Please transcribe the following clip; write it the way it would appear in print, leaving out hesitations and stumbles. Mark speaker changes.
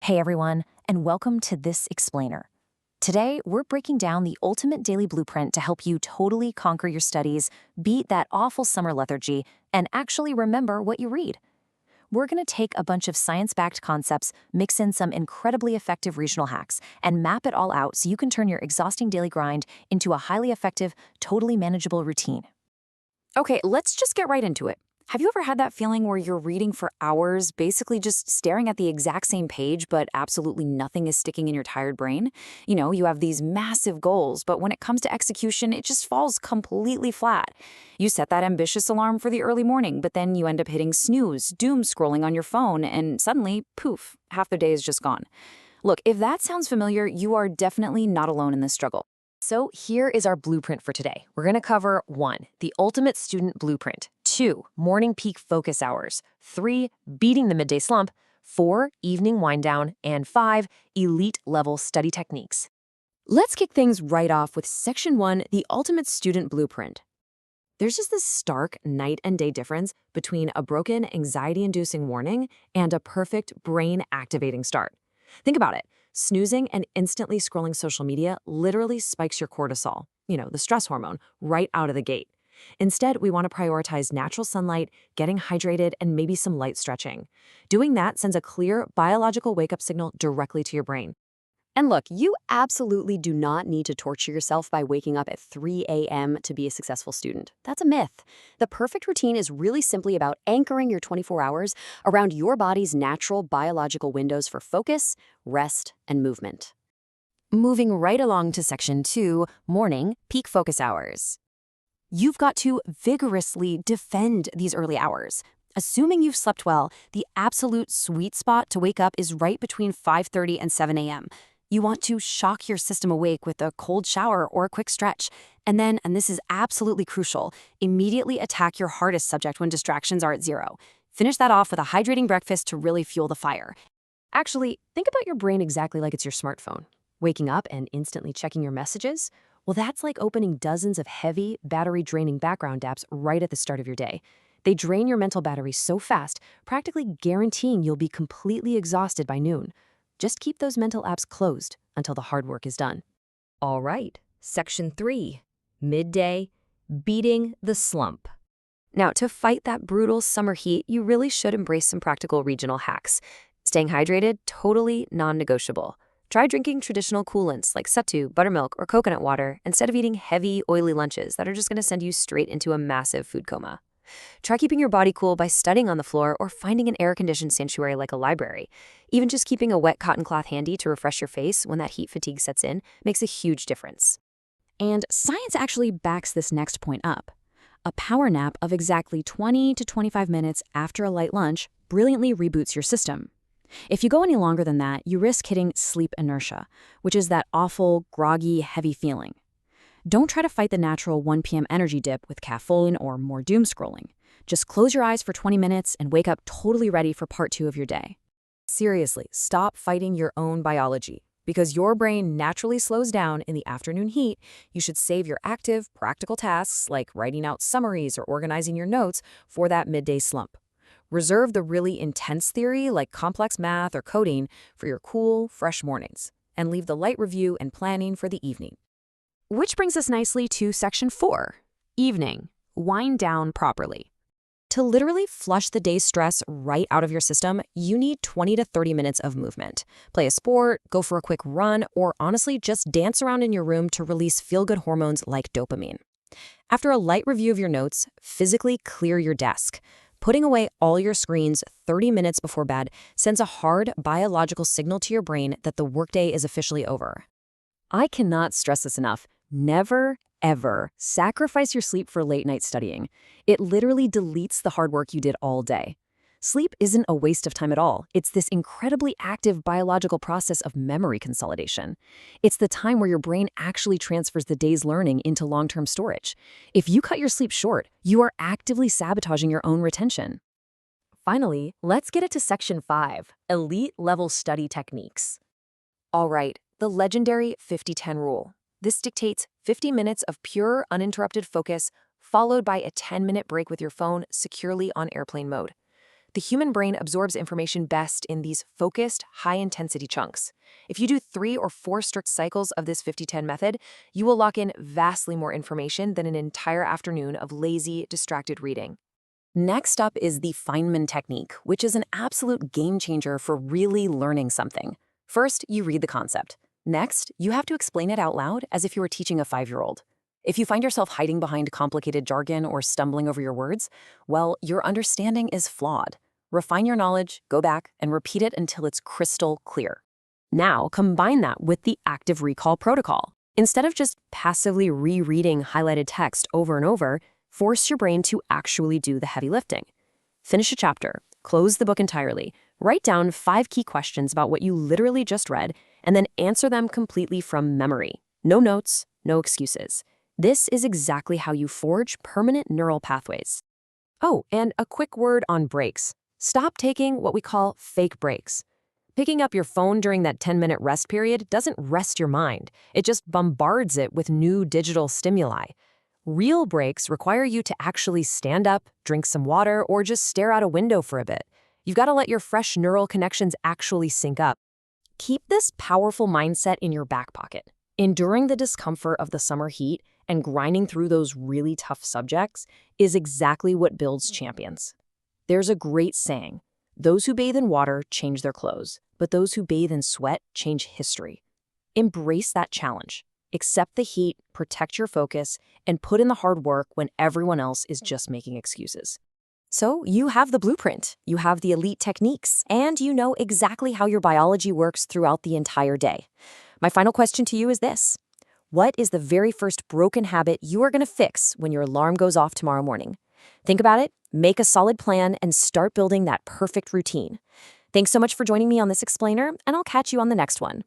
Speaker 1: Hey everyone, and welcome to This Explainer. Today, we're breaking down the ultimate daily blueprint to help you totally conquer your studies, beat that awful summer lethargy, and actually remember what you read. We're going to take a bunch of science-backed concepts, mix in some incredibly effective regional hacks, and map it all out so you can turn your exhausting daily grind into a highly effective, totally manageable routine.
Speaker 2: Okay, let's just get right into it. Have you ever had that feeling where you're reading for hours, basically just staring at the exact same page, but absolutely nothing is sticking in your tired brain? You have these massive goals, but when it comes to execution, it just falls completely flat. You set that ambitious alarm for the early morning, but then you end up hitting snooze, doom scrolling on your phone, and suddenly, poof, half the day is just gone. Look, if that sounds familiar, you are definitely not alone in this struggle.
Speaker 1: So here is our blueprint for today. We're going to cover 1. The ultimate student blueprint. 2. Morning peak focus hours. 3. Beating the midday slump. 4. Evening wind down. And 5. Elite level study techniques.
Speaker 2: Let's kick things right off with Section 1, the ultimate student blueprint. There's just this stark night and day difference between a broken, anxiety-inducing morning and a perfect brain-activating start. Think about it. Snoozing and instantly scrolling social media literally spikes your cortisol, the stress hormone, right out of the gate. Instead, we want to prioritize natural sunlight, getting hydrated, and maybe some light stretching. Doing that sends a clear biological wake-up signal directly to your brain.
Speaker 3: And look, you absolutely do not need to torture yourself by waking up at 3 a.m. to be a successful student. That's a myth. The perfect routine is really simply about anchoring your 24 hours around your body's natural biological windows for focus, rest, and movement.
Speaker 2: Moving right along to Section 2, morning peak focus hours. You've got to vigorously defend these early hours. Assuming you've slept well, the absolute sweet spot to wake up is right between 5:30 and 7 a.m. You want to shock your system awake with a cold shower or a quick stretch. And then, and this is absolutely crucial, immediately attack your hardest subject when distractions are at 0. Finish that off with a hydrating breakfast to really fuel the fire.
Speaker 1: Actually, think about your brain exactly like it's your smartphone. Waking up and instantly checking your messages? Well, that's like opening dozens of heavy, battery-draining background apps right at the start of your day. They drain your mental battery so fast, practically guaranteeing you'll be completely exhausted by noon. Just keep those mental apps closed until the hard work is done.
Speaker 4: All right, Section 3, midday, beating the slump. Now, to fight that brutal summer heat, you really should embrace some practical regional hacks. Staying hydrated, totally non-negotiable. Try drinking traditional coolants like sattu, buttermilk, or coconut water instead of eating heavy, oily lunches that are just going to send you straight into a massive food coma. Try keeping your body cool by studying on the floor or finding an air-conditioned sanctuary like a library. Even just keeping a wet cotton cloth handy to refresh your face when that heat fatigue sets in makes a huge difference.
Speaker 2: And science actually backs this next point up. A power nap of exactly 20 to 25 minutes after a light lunch brilliantly reboots your system. If you go any longer than that, you risk hitting sleep inertia, which is that awful, groggy, heavy feeling. Don't try to fight the natural 1 p.m. energy dip with caffeine or more doom scrolling. Just close your eyes for 20 minutes and wake up totally ready for part 2 of your day.
Speaker 1: Seriously, stop fighting your own biology. Because your brain naturally slows down in the afternoon heat, you should save your active, practical tasks like writing out summaries or organizing your notes for that midday slump. Reserve the really intense theory like complex math or coding for your cool, fresh mornings, and leave the light review and planning for the evening.
Speaker 2: Which brings us nicely to Section 4, evening, wind down properly. To literally flush the day's stress right out of your system, you need 20 to 30 minutes of movement. Play a sport, go for a quick run, or honestly just dance around in your room to release feel-good hormones like dopamine. After a light review of your notes, physically clear your desk. Putting away all your screens 30 minutes before bed sends a hard biological signal to your brain that the workday is officially over. I cannot stress this enough. Never, ever sacrifice your sleep for late-night studying. It literally deletes the hard work you did all day. Sleep isn't a waste of time at all. It's this incredibly active biological process of memory consolidation. It's the time where your brain actually transfers the day's learning into long-term storage. If you cut your sleep short, you are actively sabotaging your own retention. Finally, let's get into Section 5, elite level study techniques. All right, the legendary 50-10 rule. This dictates 50 minutes of pure, uninterrupted focus, followed by a 10-minute break with your phone securely on airplane mode. The human brain absorbs information best in these focused, high-intensity chunks. If you do 3 or 4 strict cycles of this 50-10 method, you will lock in vastly more information than an entire afternoon of lazy, distracted reading.
Speaker 1: Next up is the Feynman technique, which is an absolute game changer for really learning something. First, you read the concept. Next, you have to explain it out loud as if you were teaching a 5-year-old. If you find yourself hiding behind complicated jargon or stumbling over your words, well, your understanding is flawed. Refine your knowledge, go back, and repeat it until it's crystal clear.
Speaker 2: Now, combine that with the active recall protocol. Instead of just passively rereading highlighted text over and over, force your brain to actually do the heavy lifting. Finish a chapter, close the book entirely, write down 5 key questions about what you literally just read, and then answer them completely from memory. No notes, no excuses. This is exactly how you forge permanent neural pathways. Oh, and a quick word on breaks. Stop taking what we call fake breaks. Picking up your phone during that 10-minute rest period doesn't rest your mind. It just bombards it with new digital stimuli. Real breaks require you to actually stand up, drink some water, or just stare out a window for a bit. You've got to let your fresh neural connections actually sync up. Keep this powerful mindset in your back pocket. Enduring the discomfort of the summer heat and grinding through those really tough subjects is exactly what builds champions. There's a great saying, those who bathe in water change their clothes, but those who bathe in sweat change history. Embrace that challenge. Accept the heat, protect your focus, and put in the hard work when everyone else is just making excuses. So you have the blueprint, you have the elite techniques, and you know exactly how your biology works throughout the entire day. My final question to you is this. What is the very first broken habit you are going to fix when your alarm goes off tomorrow morning? Think about it, make a solid plan, and start building that perfect routine. Thanks so much for joining me on this explainer, and I'll catch you on the next one.